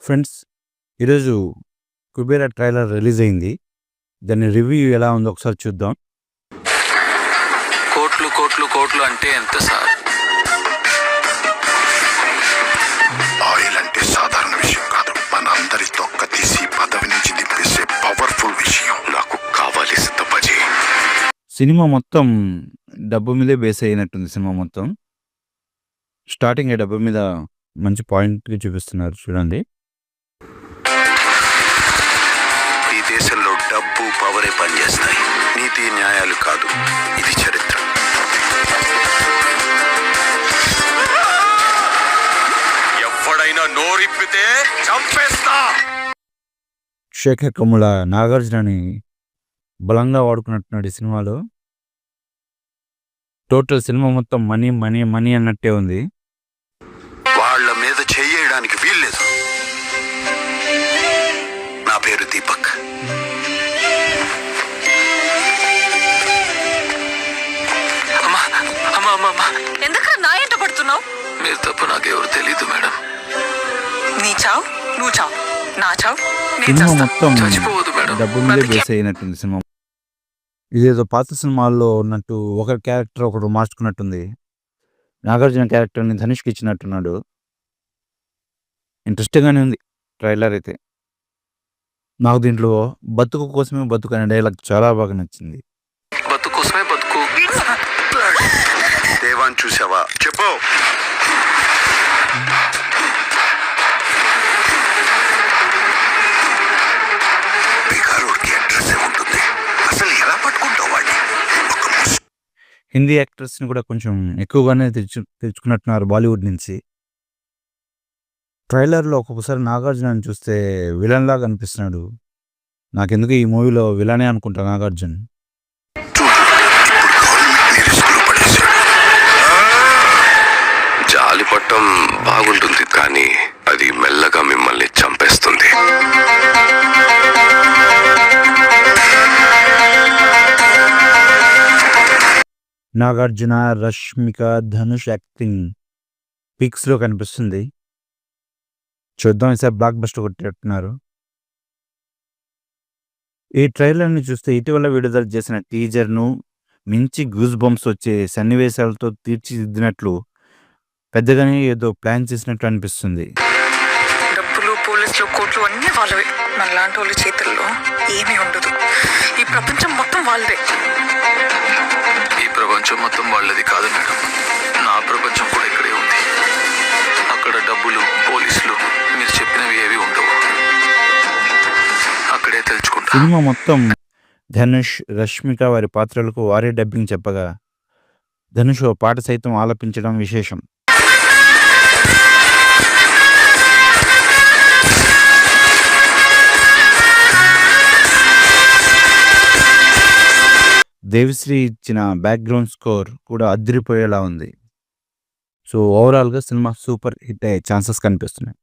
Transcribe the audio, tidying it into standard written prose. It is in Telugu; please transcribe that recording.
ఫ్రెండ్స్, ఈరోజు 'కుబేర' ట్రైలర్ రిలీజ్ అయింది. దాని రివ్యూ ఎలా ఉందో ఒకసారి చూద్దాం. కోట్లు కోట్లు కోట్లు అంటే ఎంత సార్? ఆయిల్ అంటే సాధారణ విషయం కాదు. మన అందరి తొక్క తీసి పదవి నుంచి దింపేసే పవర్ఫుల్ విషయం. నాకు కావాలి సిద్ధపజీ. సినిమా మొత్తం డబ్బు మీదే బేస్ అయినట్టుంది. సినిమా మొత్తం స్టార్టింగ్ డబ్బు మీద మంచి పాయింట్గా చూపిస్తున్నారు. చూడండి, ఈ దేశంలో డబ్బు పవరే పనిచేస్తాయి, నీతి న్యాయాలు కాదు. ఇది చరిత్ర. ఎవడైనా నోరిప్పితే చంపేస్తా. శేఖర్ కమ్ముల నాగార్జునని బలంగా వాడుకున్నట్టున్నాడు ఈ సినిమాలో. టోటల్ సినిమా మొత్తం మనీ మనీ మనీ అన్నట్టే ఉంది. వాళ్ళ మీద చేయడానికి వీల్లేదు. నా పేరు దీపక్. అమ్మా అమ్మా అమ్మా అమ్మా, ఎందుకు నా ఎంట పడుతున్నావు? మీరు తప్ప నాకెవరు తెలీదు మేడం. నీ చావు నువ్వు చావు, నా చావు నేను సినిమా చేస్తా. మొత్తం చచ్చిపోవద్దు మేడం. డబ్బు మీదే బేస్ అయినట్టుంది సినిమా. ఇదేదో పాత సినిమాల్లో ఉన్నట్టు ఒకరి క్యారెక్టర్ ఒకడు మార్చుకున్నట్టుంది. నాగార్జున క్యారెక్టర్ని ధనుష్కి ఇచ్చినట్టున్నాడు. ఇంట్రెస్టింగ్గానే ఉంది ట్రైలర్ అయితే. నాకు దీంట్లో బతుకు కోసమే బతుకు అనే డైలాగ్ చాలా బాగా నచ్చింది. బతుకు కోసమే బతుకు. దేవాన్ చూసావా? చెప్పు. బిగారోడ్కి అడ్రస్ ఉంటుంది. అసలు ఎలా పట్టుకుంటావు వాడిని? ఒక హిందీ యాక్టర్స్ని కూడా కొంచెం ఎక్కువగానే తెచ్చుకున్నట్టున్నారు బాలీవుడ్ నుంచి. ట్రైలర్లో ఒక్కొక్కసారి నాగార్జునని చూస్తే విలన్ లాగా అనిపిస్తున్నాడు. నాకెందుకు ఈ మూవీలో విలనే అనుకుంటా నాగార్జున్. జాలి పట్టం బాగుంటుంది, కానీ అది మెల్లగా మిమ్మల్ని చంపేస్తుంది. నాగార్జున, రష్మిక, ధనుష్ యాక్టింగ్ పిక్స్లో కనిపిస్తుంది. చూద్దాం, ఈసారి బ్లాక్ బస్టర్ కొట్టేట్టున్నారు. ఈ ట్రైలర్ని చూస్తే ఇటీవల విడుదల చేసిన టీజర్ను మించి గూస్ బంప్స్ వచ్చే సన్నివేశాలతో తీర్చిదిద్దినట్లు పెద్దగానే ఏదో ప్లాన్ చేసినట్లు అనిపిస్తుంది. డబ్బులు, పోలీసులు, కోట్లు అన్నీ వాళ్ళవే. మనలాంటి వాళ్ళ చేతుల్లో ఏమీ ఉండదు. ఈ ప్రపంచం మొత్తం వాళ్ళదే. ఈ ప్రపంచం మొత్తం వాళ్ళది కాదు మేడం. నా ప్రపంచం కూడా ఇక్కడే ఉంది. అక్కడ డబ్బులు, పోలీసులు, మీరు చెప్పినవి ఏవి ఉండవు. అక్కడే తెలుసుకుంటా. సినిమా మొత్తం ధనుష్, రష్మిక వారి పాత్రలకు వారే డబ్బింగ్ చెప్పగా ధనుష్ ఓ పాట సైతం ఆలపించడం విశేషం. దేవిశ్రీ ఇచ్చిన బ్యాక్గ్రౌండ్ స్కోర్ కూడా అదిరిపోయేలా ఉంది. సో ఓవరాల్గా సినిమా సూపర్ హిట్ అయ్యే ఛాన్సెస్ కనిపిస్తున్నాయి.